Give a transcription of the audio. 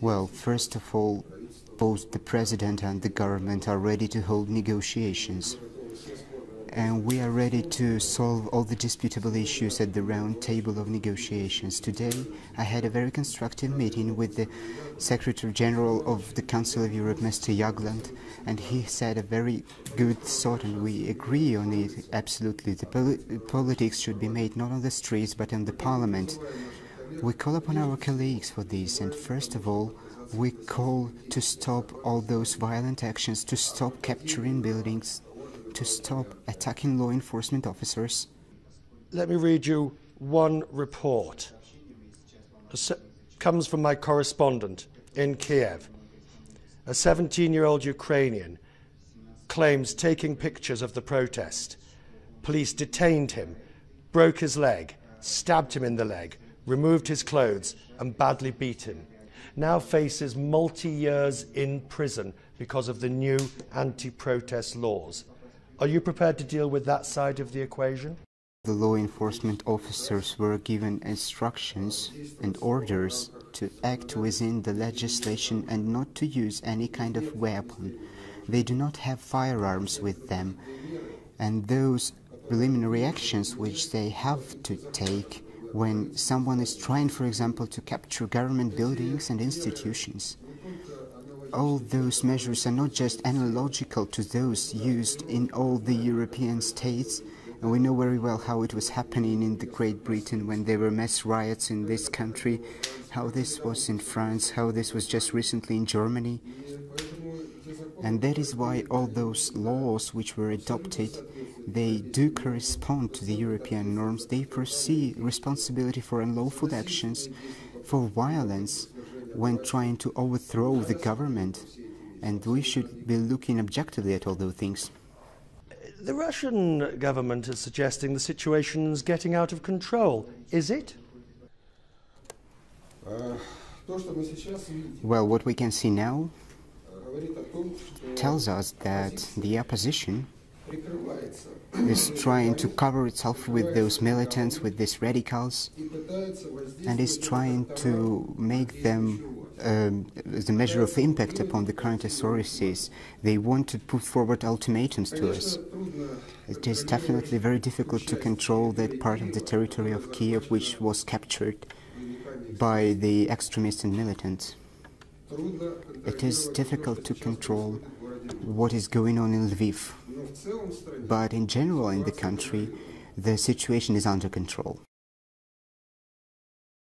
Well, first of all, both the president and the government are ready to hold negotiations. And we are ready to solve all the disputable issues at the round table of negotiations. Today, I had a very constructive meeting with the Secretary General of the Council of Europe, Mr. Jagland, and he said a very good thought, and we agree on it absolutely. The politics should be made not on the streets, but in the parliament. We call upon our colleagues for this, and first of all, we call to stop all those violent actions, to stop capturing buildings, to stop attacking law enforcement officers. Let me read you one report. It comes from my correspondent in Kiev. A 17-year-old Ukrainian claims taking pictures of the protest. Police detained him, broke his leg, stabbed him in the leg, removed his clothes and badly beat him. Now faces multi-years in prison because of the new anti-protest laws. Are you prepared to deal with that side of the equation? The law enforcement officers were given instructions and orders to act within the legislation and not to use any kind of weapon. They do not have firearms with them, and those preliminary actions which they have to take when someone is trying, for example, to capture government buildings and institutions. All those measures are not just analogical to those used in all the European states, and we know very well how it was happening in the Great Britain when there were mass riots in this country, how this was in France, how this was just recently in Germany. And that is why all those laws which were adopted, they do correspond to the European norms. They foresee responsibility for unlawful actions, for violence, when trying to overthrow the government, and we should be looking objectively at all those things. The Russian government is suggesting the situation's getting out of control. Is it? Well, what we can see now tells us that the opposition is trying to cover itself with those militants, with these radicals, and is trying to make them as a measure of impact upon the current authorities. They want to put forward ultimatums to us. It is definitely very difficult to control that part of the territory of Kiev which was captured by the extremists and militants. It is difficult to control what is going on in Lviv, but in general in the country, the situation is under control.